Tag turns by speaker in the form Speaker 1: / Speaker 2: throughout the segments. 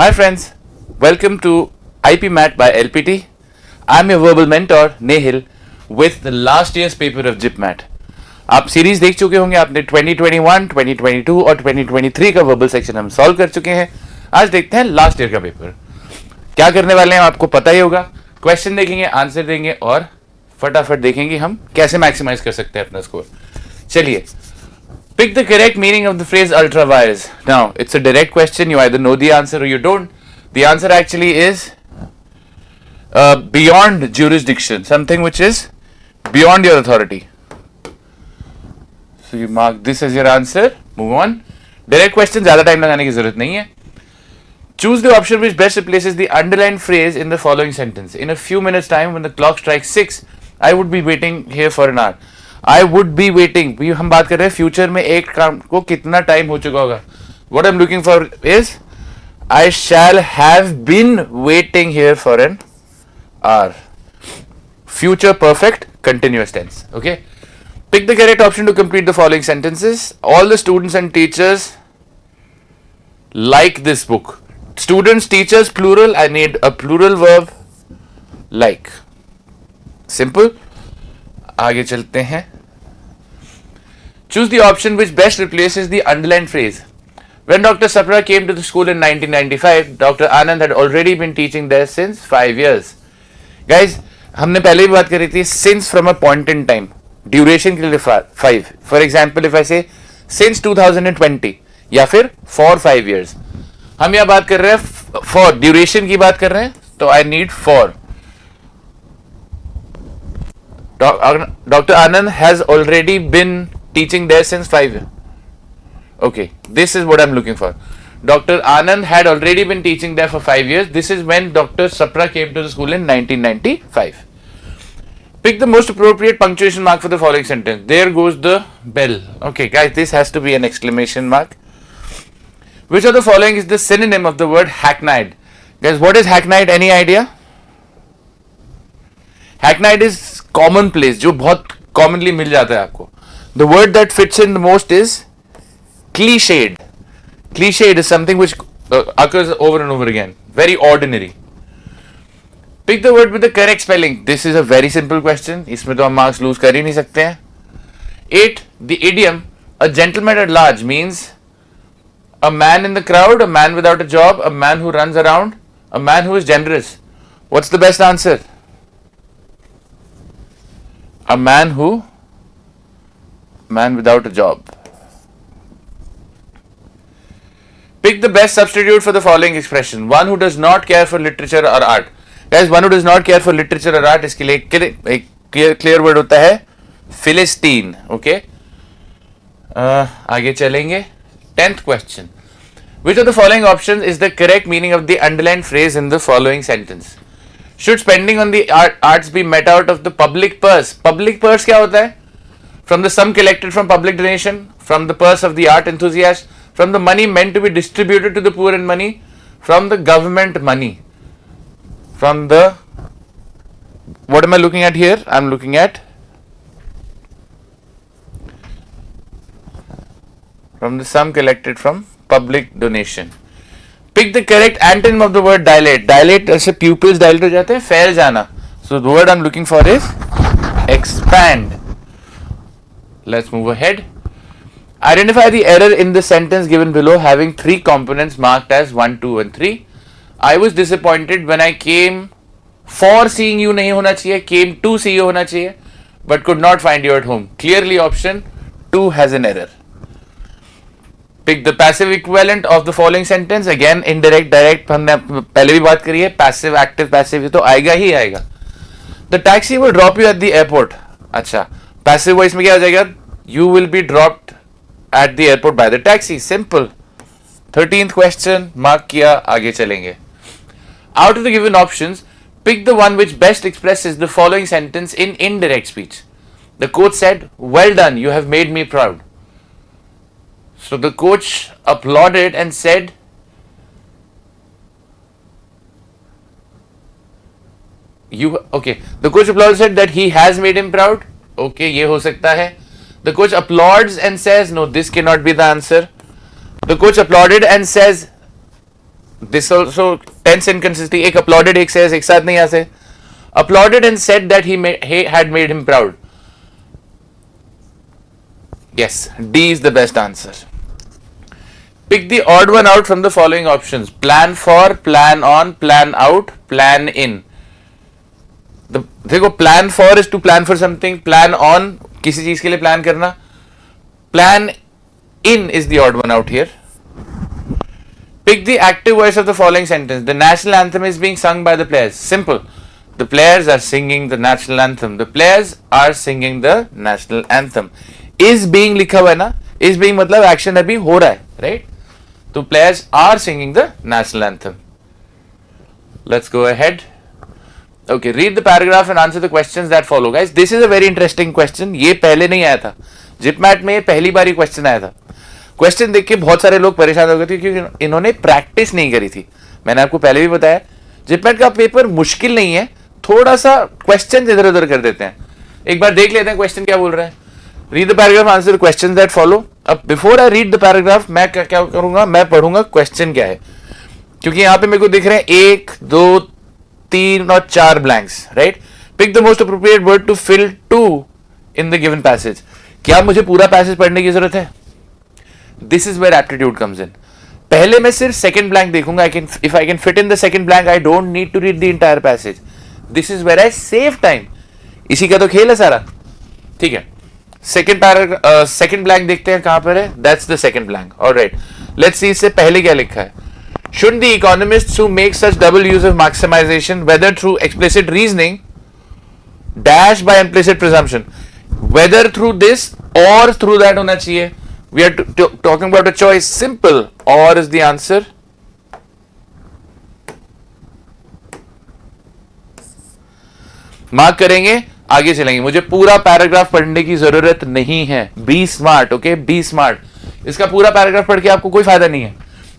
Speaker 1: Hi friends, welcome to IP Mat by LPT. I'm your verbal mentor Nehil with the last year's paper of JIPMAT. आप series देख चुके होंगे, आपने 2021, 2022 और 2023 का वर्बल सेक्शन हम सॉल्व कर चुके हैं. आज देखते हैं लास्ट ईयर का पेपर. क्या करने वाले हैं आपको पता ही होगा. क्वेश्चन देखेंगे, आंसर देंगे और फटाफट देखेंगे हम कैसे मैक्सिमाइज कर सकते हैं अपना स्कोर. चलिए. Pick the correct meaning of the phrase ultra vires. Now, it's a direct question. You either know the answer or you don't. The answer actually is beyond jurisdiction, something which is beyond your authority. So you mark this as your answer. Move on. Direct question, ज़्यादा time लगाने की ज़रूरत नहीं है. Choose the option which best replaces the underlined phrase in the following sentence. In a few minutes' time, when the clock strikes 6, I would be waiting here for an hour. I would be waiting. भी हम बात कर रहे हैं future में एक काम को कितना टाइम हो चुका होगा. What I'm looking for is I shall have been waiting here for an hour. Future perfect continuous tense. Okay. Pick the correct option to complete the following sentences. All the students and teachers like this book. Students, teachers, plural. I need a plural verb like. Simple. आगे चलते हैं. Choose the option which best replaces the underlined phrase. When Dr. Sapra came to the school in 1995, Dr. Anand had already been teaching there since 5 years. Guys, हमने पहले भी बात करी थी since from a point in time. Duration के लिए 5. For example, if I say since 2020 या फिर for 5 years. हम यहाँ बात कर रहे हैं for duration की बात कर रहे हैं, तो I need for. Dr. Anand has already been teaching there since 5 years. Okay, this is what I'm looking for. Dr. Anand had already been teaching there for 5 years. This is when Dr. Sapra came to the school in 1995. Pick the most appropriate punctuation mark for the following sentence. There goes the bell. Okay, guys, this has to be an exclamation mark. Which of the following is the synonym of the word hackneyed? Guys, what is hackneyed? Any idea? Hackneyed is commonplace, जो बहुत commonly मिल जाता है आपको. The word that fits in the most is cliched. Cliched is something which occurs over and over again. Very ordinary. Pick the word with the correct spelling. This is a very simple question. इसमें तो हम marks lose कर ही नहीं सकते हैं. 8. The idiom a gentleman at large means a man in the crowd, a man without a job, a man who runs around, a man who is generous. What's the best answer? A man without a job. Pick the best substitute for the following expression. One who does not care for literature or art. Guys, one who does not care for literature or art, इसके लिए एक clear word होता है Philistine. Okay. आगे चलेंगे. 10th question. Which of the following options is the correct meaning of the underlined phrase in the following sentence? Should spending on the arts be met out of the public purse? Public purse क्या होता है? From the sum collected from public donation, from the purse of the art enthusiast, from the money meant to be distributed to the poor and money, from the government money, from the, what am I looking at here? I'm looking at from the sum collected from public donation. Pick the correct antonym of the word dilate. Dilate ऐसे pupils dilate हो जाते हैं, फैल जाना. So the word I'm looking for is expand. Let's move ahead. Identify the error in the sentence given below having 3 components marked as 1, 2 and 3. I was disappointed when I came for seeing you नहीं होना चाहिए, came to see you होना चाहिए, but could not find you at home. Clearly option 2 has an error. Pick the passive equivalent of the following sentence. Again, indirect, direct. हमने पहले भी बात करी है. Passive, active, passive तो आएगा ही आएगा. The taxi will drop you at the airport. अच्छा. Passive voice में क्या हो जाएगा? You will be dropped at the airport by the taxi. Simple. 13th question. Mark किया. आगे चलेंगे. Out of the given options, pick the one which best expresses the following sentence in indirect speech. The coach said, "Well done. You have made me proud." So the coach applauded and said, the coach applauded and said that he has made him proud. Okay, ये हो सकता है. The coach applauds and says, no, this cannot be the answer. The coach applauded and says, This also tense inconsistency. एक applauded, एक says, एक साथ नहीं आ से. Applauded and said that he had made him proud. Yes, D is the best answer. Pick the odd one out from the following options: plan for, plan on, plan out, plan in. देखो, plan for is to plan for something, plan on किसी चीज के लिए plan करना, plan in is the odd one out here. Pick the active voice of the following sentence. The national anthem is being sung by the players. Simple. The players are singing the national anthem. The players are singing the national anthem. Is being लिखा हुआ है ना, is being मतलब action अभी हो रहा है, right? तो players are singing the national anthem. Let's go ahead. Okay, read the paragraph and answer the questions that follow, guys. This is a very interesting question. ये पहले नहीं आया था. जिपमैट में ये पहली बार ही क्वेश्चन आया था. क्वेश्चन देख के बहुत सारे लोग परेशान हो गए थे क्योंकि इन्होंने प्रैक्टिस नहीं करी थी. मैंने आपको पहले भी बताया, जिपमैट का पेपर मुश्किल नहीं है, थोड़ा सा क्वेश्चन इधर उधर कर देते हैं. एक बार देख लेते हैं क्वेश्चन क्या बोल रहे हैं. Read the paragraph, answer the questions that follow. अब before I read the paragraph, मैं क्या करूंगा, मैं पढ़ूंगा क्वेश्चन क्या है, क्योंकि यहाँ पे मेरे को दिख रहे हैं 1, 2, 3 और 4 blanks, right. Pick the most appropriate word to fill 2 in the given passage. क्या मुझे पूरा पैसेज पढ़ने की जरूरत है? This is where aptitude comes in. पहले मैं सिर्फ सेकंड ब्लैंक देखूंगा. If I can fit in the second blank, I don't need to read the entire passage. This is where I save time. इसी का तो खेल है सारा, ठीक है. सेकंड ब्लैंक देखते हैं कहां पर है. That's the second blank. Alright, let's see इससे पहले क्या लिखा है. Shouldn't the economists who make such double use of maximization, whether through explicit reasoning dash by implicit presumption, whether through this or through that होना चाहिए. We are talking about a choice. Simple. Or is the answer. Mark करेंगे, आगे चलेंगे. मुझे पूरा paragraph पढ़ने की जरूरत नहीं है. Be smart, okay, be smart. इसका पूरा पैराग्राफ पढ़ के आपको कोई फायदा नहीं है.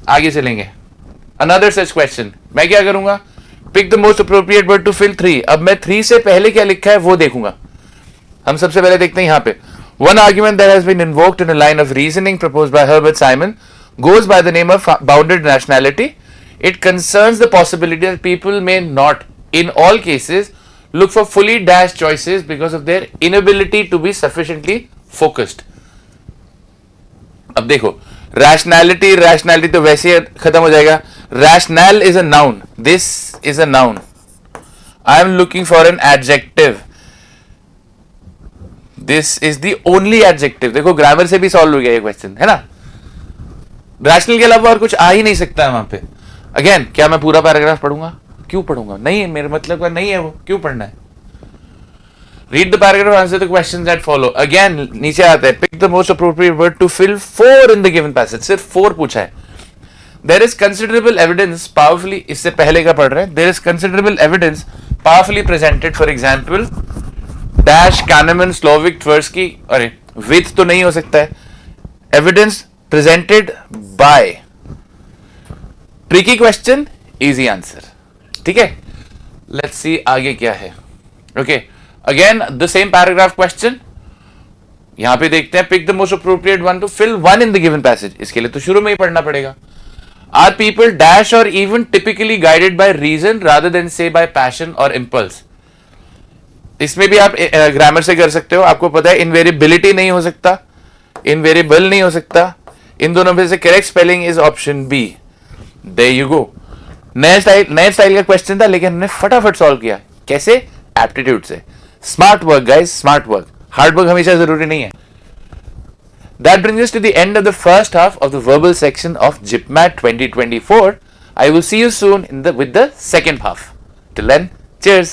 Speaker 1: आगे चलेंगे. Another such question. मैं क्या करूंगा? Pick the most appropriate word to fill 3. अब मैं 3 से पहले क्या लिखा है वो देखूंगा. हम सबसे पहले देखते हैं यहाँ पे. One argument that has been invoked in a line of reasoning proposed by Herbert Simon goes by the name of bounded rationality. It concerns the possibility that people may not, in all cases, look for fully dashed choices because of their inability to be sufficiently focused. अब देखो, rationality तो वैसे ही खत्म हो जाएगा. Rationale is a noun. This is a noun. I am looking for an adjective. This is the only adjective. देखो, grammar से भी सॉल्व हो गया ये क्वेश्चन, है ना. रैशनल के अलावा और कुछ आ ही नहीं सकता है वहां पे. अगेन, क्या मैं पूरा पैराग्राफ पढ़ूंगा? क्यों पढ़ूंगा? नहीं है, मेरे मतलब का नहीं है वो. क्यों पढ़ना है? Read the paragraph, answer the questions that follow. Again, नीचे आता है. Pick the most appropriate word to fill 4 in the given passage. सिर्फ 4 पूछा है. There is considerable evidence powerfully, इससे पहले का पढ़ रहे हैं. There is considerable evidence powerfully presented, for example, dash Kahneman, Slovic, Tversky. अरे with तो नहीं हो सकता है. Evidence presented by. Tricky question, easy answer. ठीक है. Let's see आगे क्या है. Okay. Again, the same paragraph question. यहां पे देखते हैं. Pick the most appropriate one to fill 1 in the given passage. इसके लिए तो शुरू में ही पढ़ना पड़ेगा. Are people dash or even typically guided by reason rather than say by passion or impulse? इसमें भी आप ग्रामर से कर सकते हो. आपको पता है इनवेरिएबिलिटी नहीं हो सकता, इनवेरिएबल नहीं हो सकता. इन दोनों में से correct spelling is option B. There you go. नए स्टाइल का क्वेश्चन था, लेकिन हमने फटाफट सॉल्व किया. कैसे? एप्टीट्यूड से. Smart work guys, smart work. Hard work हमेशा जरूरी नहीं है. That brings us to the end of the first half of the verbal section of JIPMAT 2024. I will see you soon with the second half. Till then, cheers.